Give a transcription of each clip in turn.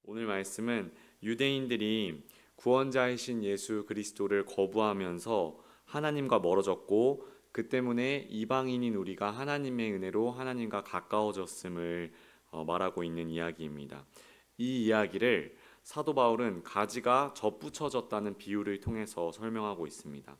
오늘 말씀은 유대인들이 구원자이신 예수 그리스도를 거부하면서 하나님과 멀어졌고 그 때문에 이방인인 우리가 하나님의 은혜로 하나님과 가까워졌음을 말하고 있는 이야기입니다. 이 이야기를 사도 바울은 가지가 접붙여졌다는 비유를 통해서 설명하고 있습니다.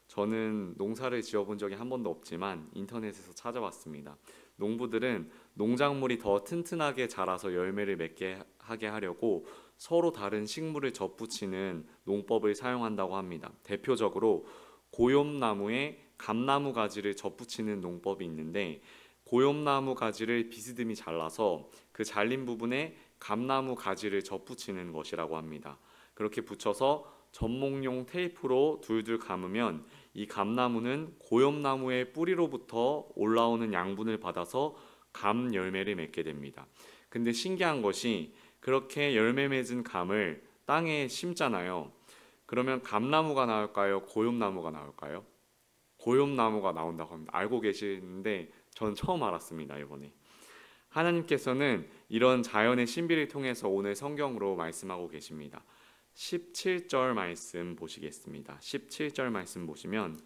저는 농사를 지어본 적이 한 번도 없지만 인터넷에서 찾아봤습니다. 농부들은 농작물이 더 튼튼하게 자라서 열매를 맺게 하게 하려고 서로 다른 식물을 접붙이는 농법을 사용한다고 합니다. 대표적으로 고엽나무에 감나무 가지를 접붙이는 농법이 있는데, 고엽나무 가지를 비스듬히 잘라서 그 잘린 부분에 감나무 가지를 접붙이는 것이라고 합니다. 그렇게 붙여서 전목용 테이프로 둘둘 감으면 이 감나무는 고엽나무의 뿌리로부터 올라오는 양분을 받아서 감 열매를 맺게 됩니다. 근데 신기한 것이, 그렇게 열매 맺은 감을 땅에 심잖아요. 그러면 감나무가 나올까요? 고엽나무가 나올까요? 고엽나무가 나온다고 합니다. 알고 계시는데 전 처음 알았습니다, 이번에. 하나님께서는 이런 자연의 신비를 통해서 오늘 성경으로 말씀하고 계십니다. 17절 말씀 보시겠습니다. 17절 말씀 보시면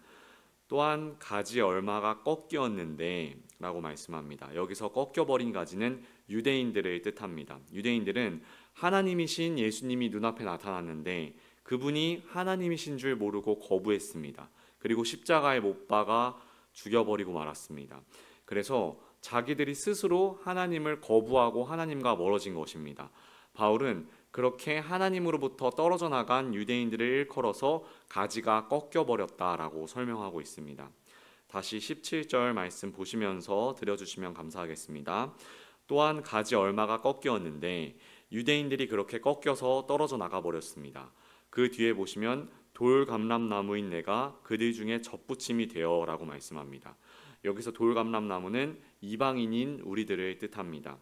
또한 가지 얼마가 꺾였는데 라고 말씀합니다. 여기서 꺾여버린 가지는 유대인들을 뜻합니다. 유대인들은 하나님이신 예수님이 눈앞에 나타났는데 그분이 하나님이신 줄 모르고 거부했습니다. 그리고 십자가에 못 박아 죽여버리고 말았습니다. 그래서 자기들이 스스로 하나님을 거부하고 하나님과 멀어진 것입니다. 바울은 그렇게 하나님으로부터 떨어져 나간 유대인들을 일컬어서 가지가 꺾여버렸다라고 설명하고 있습니다. 다시 17절 말씀 보시면서 들려주시면 감사하겠습니다. 또한 가지 얼마가 꺾였는데 유대인들이 그렇게 꺾여서 떨어져 나가버렸습니다. 그 뒤에 보시면 돌감람나무인 내가 그들 중에 접붙임이 되어 라고 말씀합니다. 여기서 돌감람나무는 이방인인 우리들을 뜻합니다.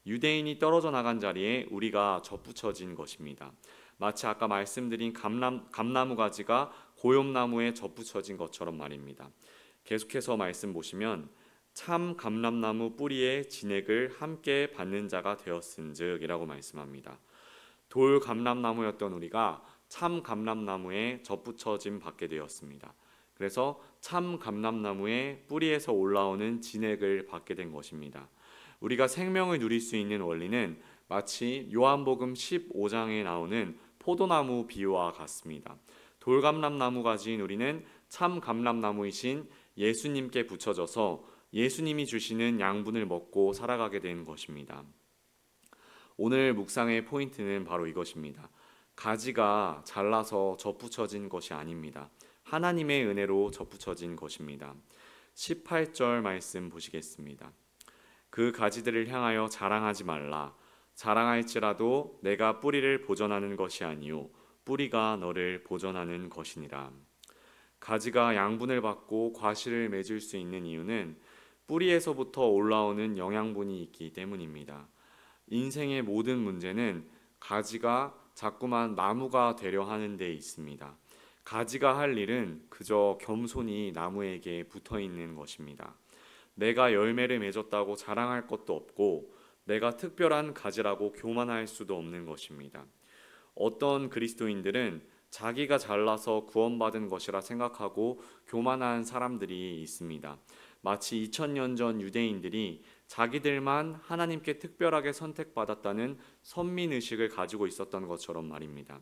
유대인이 떨어져 나간 자리에 우리가 접붙여진 것입니다. 마치 아까 말씀드린 감나무 가지가 고엽나무에 접붙여진 것처럼 말입니다. 계속해서 말씀 보시면 참 감람나무 뿌리에 진액을 함께 받는 자가 되었은즉 이라고 말씀합니다. 돌 감람나무였던 우리가 참 감람나무에 접붙여짐 받게 되었습니다. 그래서 참 감람나무의 뿌리에서 올라오는 진액을 받게 된 것입니다. 우리가 생명을 누릴 수 있는 원리는 마치 요한복음 15장에 나오는 포도나무 비유와 같습니다. 돌감람나무 가지인 우리는 참 감람나무이신 예수님께 붙여져서 예수님이 주시는 양분을 먹고 살아가게 된 것입니다. 오늘 묵상의 포인트는 바로 이것입니다. 가지가 잘라서 접붙여진 것이 아닙니다. 하나님의 은혜로 접붙여진 것입니다. 18절 말씀 보시겠습니다. 그 가지들을 향하여 자랑하지 말라. 자랑할지라도 내가 뿌리를 보전하는 것이 아니요 뿌리가 너를 보전하는 것이니라. 가지가 양분을 받고 과실을 맺을 수 있는 이유는 뿌리에서부터 올라오는 영양분이 있기 때문입니다. 인생의 모든 문제는 가지가 자꾸만 나무가 되려 하는 데 있습니다. 가지가 할 일은 그저 겸손히 나무에게 붙어 있는 것입니다. 내가 열매를 맺었다고 자랑할 것도 없고 내가 특별한 가지라고 교만할 수도 없는 것입니다. 어떤 그리스도인들은 자기가 잘나서 구원받은 것이라 생각하고 교만한 사람들이 있습니다. 마치 2000년 전 유대인들이 자기들만 하나님께 특별하게 선택받았다는 선민의식을 가지고 있었던 것처럼 말입니다.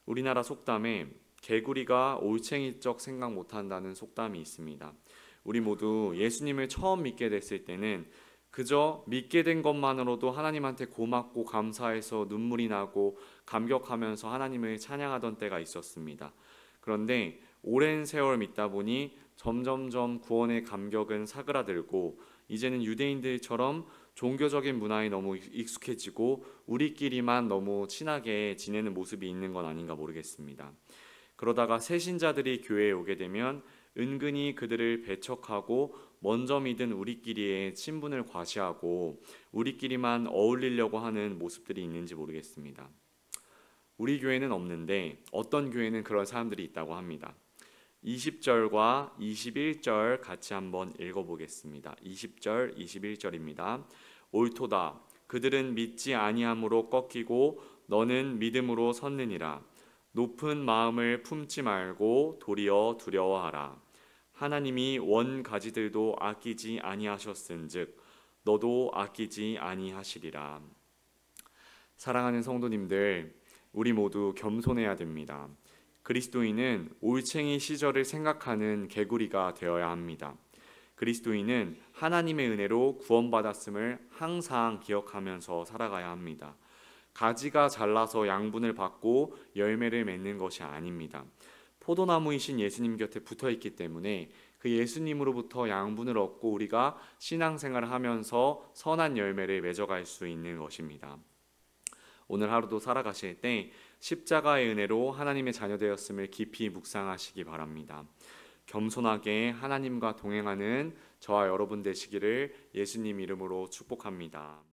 우리나라 속담에 개구리가 올챙이적 생각 못한다는 속담이 있습니다. 우리 모두 예수님을 처음 믿게 됐을 때는 그저 믿게 된 것만으로도 하나님한테 고맙고 감사해서 눈물이 나고 감격하면서 하나님을 찬양하던 때가 있었습니다. 그런데 오랜 세월 믿다 보니 점점점 구원의 감격은 사그라들고 이제는 유대인들처럼 종교적인 문화에 너무 익숙해지고 우리끼리만 너무 친하게 지내는 모습이 있는 건 아닌가 모르겠습니다. 그러다가 새신자들이 교회에 오게 되면 은근히 그들을 배척하고 먼저 믿은 우리끼리의 친분을 과시하고 우리끼리만 어울리려고 하는 모습들이 있는지 모르겠습니다. 우리 교회는 없는데 어떤 교회는 그런 사람들이 있다고 합니다. 20절과 21절 같이 한번 읽어보겠습니다. 20절, 21절입니다. 옳도다. 그들은 믿지 아니함으로 꺾이고 너는 믿음으로 섰느니라. 높은 마음을 품지 말고 도리어 두려워하라. 하나님이 원 가지들도 아끼지 아니하셨은즉 너도 아끼지 아니하시리라. 사랑하는 성도님들, 우리 모두 겸손해야 됩니다. 그리스도인은 올챙이 시절을 생각하는 개구리가 되어야 합니다. 그리스도인은 하나님의 은혜로 구원받았음을 항상 기억하면서 살아가야 합니다. 가지가 잘나서 양분을 받고 열매를 맺는 것이 아닙니다. 포도나무이신 예수님 곁에 붙어 있기 때문에 그 예수님으로부터 양분을 얻고 우리가 신앙생활을 하면서 선한 열매를 맺어갈 수 있는 것입니다. 오늘 하루도 살아가실 때 십자가의 은혜로 하나님의 자녀 되었음을 깊이 묵상하시기 바랍니다. 겸손하게 하나님과 동행하는 저와 여러분 되시기를 예수님 이름으로 축복합니다.